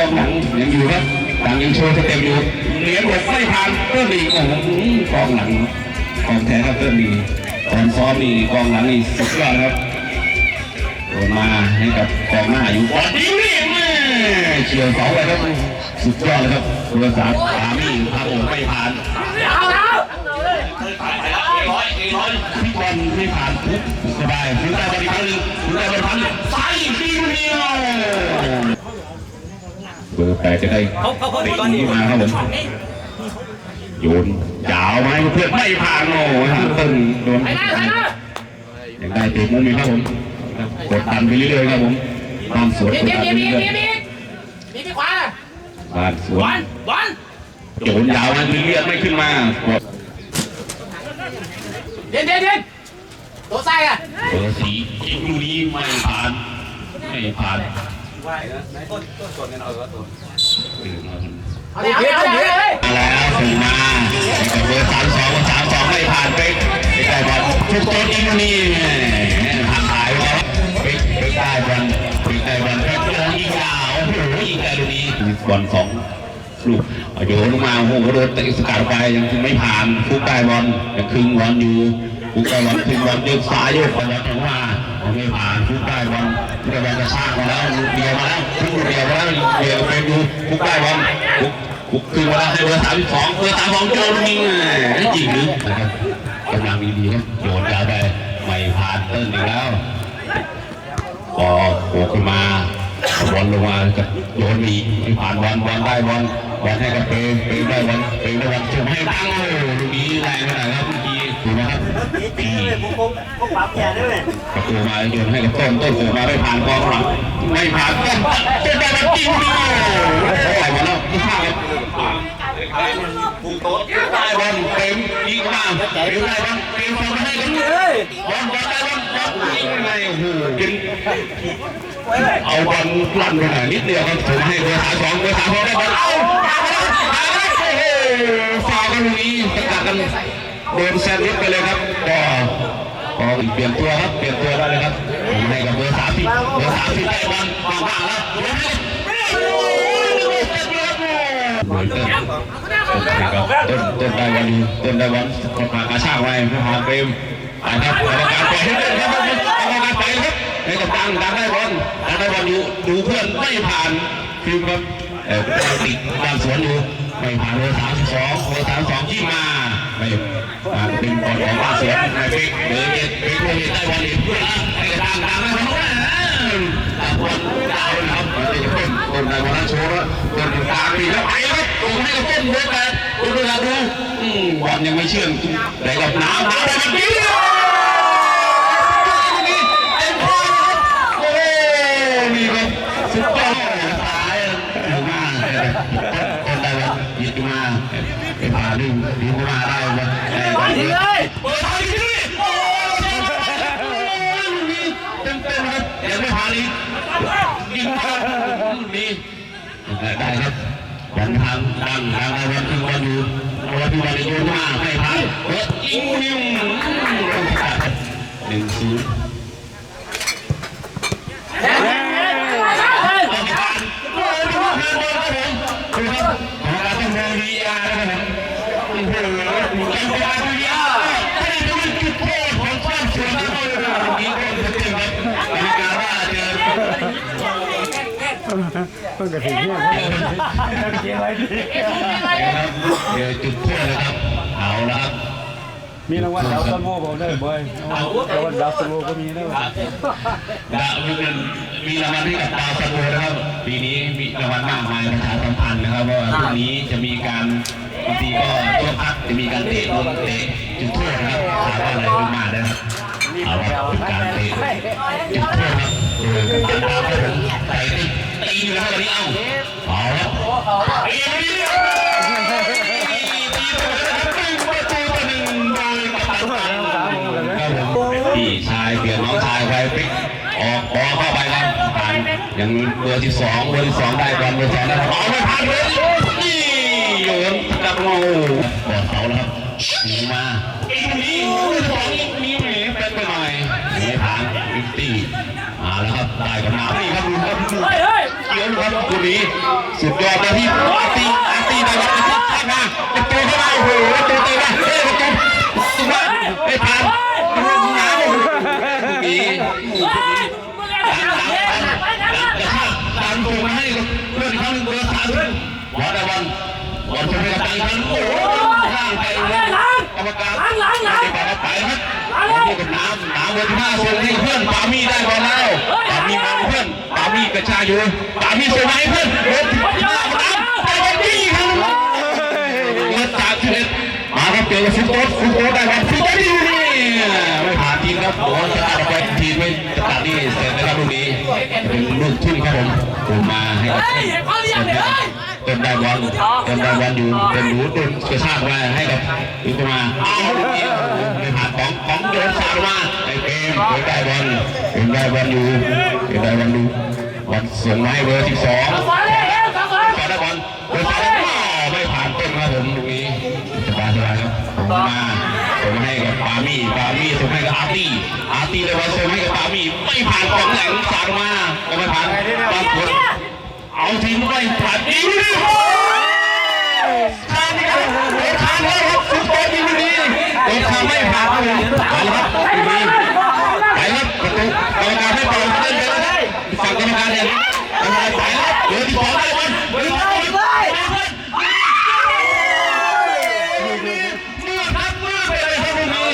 องหลังยังอยู่ครับหลังยังโชว์สเต็ปอยู่เหรียญหกไม่ผ่านเตอร์ลีกกองหลังของแท้ครับเตอร์ลีตอนซ้อมนี่กองหลังนี่สุดยอดครับโดนมาให้กับกองหน้าอยู่บอลยิงนี่เฉียวเสาไปครับสุดยอดเลยครับเบอร์สามนี่พาผมไม่ผ่านพี่บอลไม่ผ่านปุ๊บสบายถึงได้บอลอีกครั้งหนึ่งถึงได้บอลพันใส่ดีเดียวเบอร์แปดจะได้ติดนี้มาครับผมโยนยาวไหมเพื่อนไม่ผ่านโอ้ฮะต้นโดนยังได้ติดมุมอีกครับผมกดดันไปเรื่อยๆครับผมตามสวนกดดันไปเรื่อยๆที่ขวาบ้านสวนโยนยาวมันเลือดไม่ขึ้นมาเด่นตัวไส้อะเบอร์สียิงลูกนี้ไม่ผ่านเอาแล้วถึงมากับเบอร์32ไม่ผ่านไปได้บอลทุกตัวยิงลูกนี้ทำหายไปได้บอลไปยิงยาวโอ้โหยิงได้ลูกนี้บอล2ลูกโยนลงมาโอ้โหโดนเตะสกัดไปยังไม่ผ่านฟุกได้บอลยังคึงบอลอยู่ฟุกได้บอลคึงบอลโยกซ้ายโยกบอลถึงมาไม่ผ่านฟุกได้บอลกระชากมาแล้วเดียวมาแล้วฟุกเดียวมาแล้วเดียวเป็นดูฟุกได้บอลฟุกคึงมาแล้วให้เบอร์32โยนยิงจริงหรือนะครับกำลังดีๆครับโยนยาวไปไม่ผ่านเติ้ลอีกแล้วพอโผล่ขึ้นมาบอลลงมากับโยนอีกไม่ผ่านบอลได้บอลให้กับเปได้บอลส่งให้ตั้งโอ้ลูกนี้แรงขนาดครับเมื่อกี้ถูกไหมครับผมปรับแย่ด้วยประตูมาโยนให้กับต้นโผล่มาไม่ผ่านกองหลังไม่ผ่านต้นได้บอลจริงได้บอลแล้วไม่พลาดครับพุ่งโต๊ะได้บอลเต็มยิงมาได้บอลส่งให้กันบอลได้บอลยิงไงโอ้โหเป็นเอาบอลลั่นไปหน่อยนิดเดียวครับผมให้เบอร์32ได้บอลเอาฟาวกันตรงนี้สกัดกันโดนแซนด์วิชไปเลยครับก็เปลี่ยนตัวได้เลยครับผมให้กับเบอร์30ได้บอลว่างแล้วต้นได้บอลกดมากระชากไว้ไม่ผ่านเฟรมนะครับกรรมการปล่อยให้เล่นครับให้กับดังได้บอลอยู่ดูเพื่อนไม่ผ่านคือครับติดบ้านสวนอยู่ไม่ผ่านเบอร์32ที่มาไม่เป็นบอลของบ้านสวนไม่เป๊กเบอร์7ได้บอลอีกเพื่อนให้กับดังได้บอลบอลดาวนะครับต้นได้บอลโชว์แล้วต้นตาปีแล้วไปครับส่งให้กับต้นเบอร์8ดูบอลยังไม่เชื่องแต่กับน้ำได้บอลยิงสุดยอดตายถึงมาคนได้แล้วยิงมาไปผ่านดึงมาได้เลยเปิดทางที่นี่โอ้ยเต็มครับยังไม่ผ่านอีกยิงนี่ได้ครับวันทางดังได้วันที่วันอยู่วันที่วันโยนมาไม่ผ่านยิง1-0เพิ่งกระถิ่นเนี่ยเกี่ยวอะไรเดี๋ยวจุดโทษนะครับเอาละครับมีรางวัลดาวซันโวผมได้บ่อยรางวัลดาวซันโวก็มีนะมีรางวัลให้กับดาวซันโวนะครับปีนี้มีรางวัลมากมายประชาสัมพันธ์นะครับว่าพรุ่งนี้จะมีการบางทีก็ช่วงพักจะมีการเตะจุดโทษนะครับถามว่าอะไรขึ้นมาได้ครับเอาละเป็นการเตะจุดโทษครับการดาวครับผมตีอยู่แล้วตอนนี้เอาละพี่ชายเปลี่ยนน้องชายไปปิ๊กออกเข้าไปครับผ่านยังเบอร์12ได้บอลเบอร์2ได้บอลไม่ผ่านเลยนี่โยนกับโง่บอลเขาแล้วครับยิงมาอีกนี้มีแหมเป็นไปหน่อยไม่ผ่านบิ๊กตี้มาแล้วครับได้กับน้ำนี่ครับดูครับยิง ยนครับคู่นี้สุดยอดนะที่อาร์ตี้ได้รับการทักมาจะตัวเข้ามาโอ้โหตัวเตะมาเฮ้ยประตูตัวไม่ผ่านหนาวอีการตัวมาให้เพื่อนครั้งหนึ่งเบอร์3วอดวันวันชมกันไปกันโอ้โหข้างไปกรรมการไปครับนี่เป็นน้ำเบอร์5ส่งให้เพื่อนปามี่ได้บอลแล้วปามี่มาเพื่อนปามี่กระชากอยู่ปามี่ส่งให้เพื่อนเบอร์5น้ำไปวันนี้ครับเงินจากที่เด็ดมาครับเจอกับฟุตโต้ได้ครับฟุตโต้ดีนี่ไม่ผ่านทีมครับบอลจะตัดไปทีมไม่จะตัดนี่เสร็จนะครับลูกนี้เป็นลูกทุ่งครับผมมาให้กับต้นได้บอลอยู่เป็นหนูต้นกระชากมาให้กับอีกมาเอาลูกนี้ไม่ผ่านของโยนสาดมาไอ้เกมได้บอลอยู่บอลส่งมาให้เบอร์12ได้บอลเบอร์3ไม่ผ่านต้นครับผมลูกนี้สบายครับผมมาส่งให้กับปามี่ส่งให้กับอาร์ตี้เลยบอลส่งให้กับปามี่ไม่ผ่านของแหลงสาดมาก็ไม่ผ่านบางคนเอาทีมไม่ผ่านดีเลยทางนี้ครับทางแล้วครับฟุตบอลดีดีทางไม่ผ่านครับผมไปครับดีไปครับประตูกรรมการให้เป่าเล่นไปแล้วฝั่งกรรมการเนี่ยไปแล้วเดี๋ยวที่บอลได้บอลเมื่อไปเลยครับลูกนี้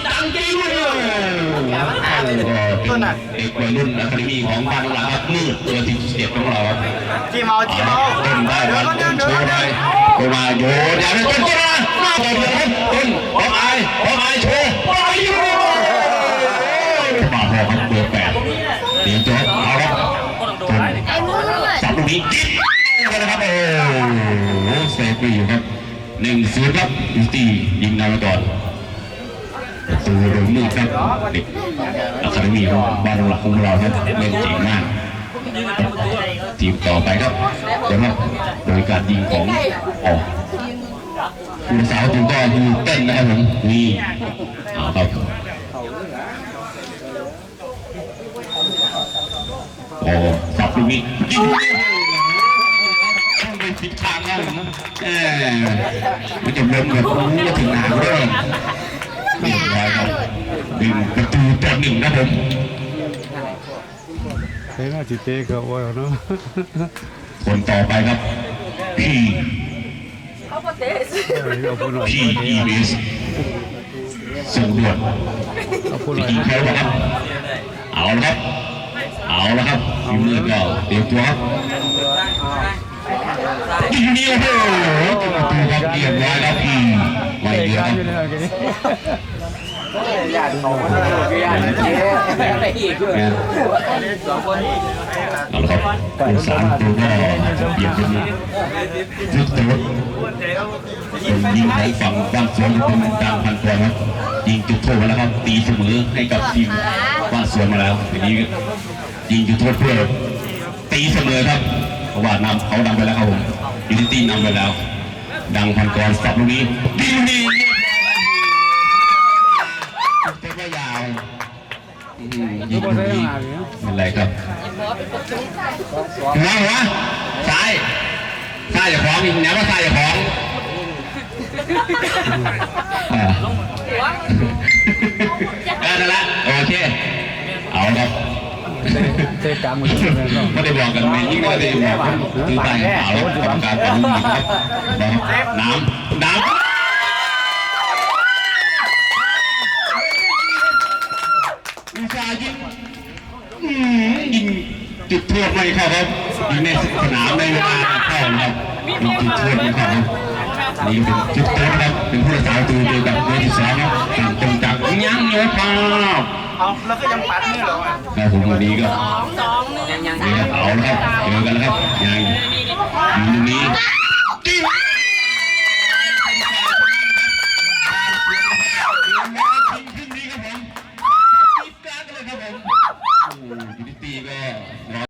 ดังจริงเลยต้นน่ะเด็กวัยรุ่นอะคาเดมี่ของบ้านเราครับมืดตัวที่เสียบของเราจีเมาต้นได้วันต้นโชว์ได้โคมาโยนอย่างนี้ต้นมาต่อเดือดครับต้นพร้อมไอโชว์ไปอยู่มาพอครับเบอร์8เดี๋ยวจะเอาครับต้นสับลูกนี้นะครับโอ้โหเซฟไปอยู่ครับ1-0ครับยูตียิงนำมาก่อนประตูโดนมือครับเด็กอะคาเดมี่ของบ้านหลักของเราครับเล่นเจ๋งมากทีมต่อไปครับเดี๋ยวครับโดยการยิงของคุณสาวถึงก็คือเต้นนะครับผมนี่เอาครับสับลูกนี้ยิงไปผิดทางแล้วมันจะล้มแบบรู้ว่าถึงหางด้วยนี่ครับดึงประตูต่อ1นะผมเฮ้ยน่าจิตเตะเขาไว้เนาะคนต่อไปครับพี่EBS ส่งด่วนยิงเขาครับเอาละครับยิงมือก็เตรียมตัวครับยิงนิ้วโอ้โหประตูครับเรียบร้อยครับพี่ไม่เดียวญาติเขาญาติอะไรอีกเอาละครับผู้สารตัวก็เปลี่ยนเป็นฟุตโต้ยิงของฝั่งบ้านสวนเป็นดังพันกว่าครับยิงจุดโทษมาแล้วครับตีเสมอให้กับทีมบ้านสวนมาแล้วทีนี้ยิงจุดโทษเพื่อตีเสมอครับเพราะว่เขานำไปแล้วครับผมยูนิตี้นำไปแล้วดังพันกรสับลูกนี้ดีนี่เป็นว่ายาวยิงอะไรครับหัวซ้ายอย่าของอีกนะว่าซ้ายอย่าของนั่นแหละโอเคเอาครับเตะกลางมันไม่ได้บอกกันไม่ยิ่งไม่ได้บอกถือตายเอาแล้วกรรมการตัดลูกนี้ครับน้ำอุตส่าห์ยิงจุดโทษไม่เข้าครับยิงในสนามในเวลาเข้าครับยิงจุดโทษไม่เข้าครับนี่เป็นจุดโทษครับเป็นผู้รักษาประตูเดียวกับเบอร์ที่2ครับตรงจากยังโยนปั๊บเอาแล้วก็ยังปัดมือเหรอแล้วผมวันนี้ก็เอาแล้วครับเจอกันแล้วครับยังอยู่ตรงนี้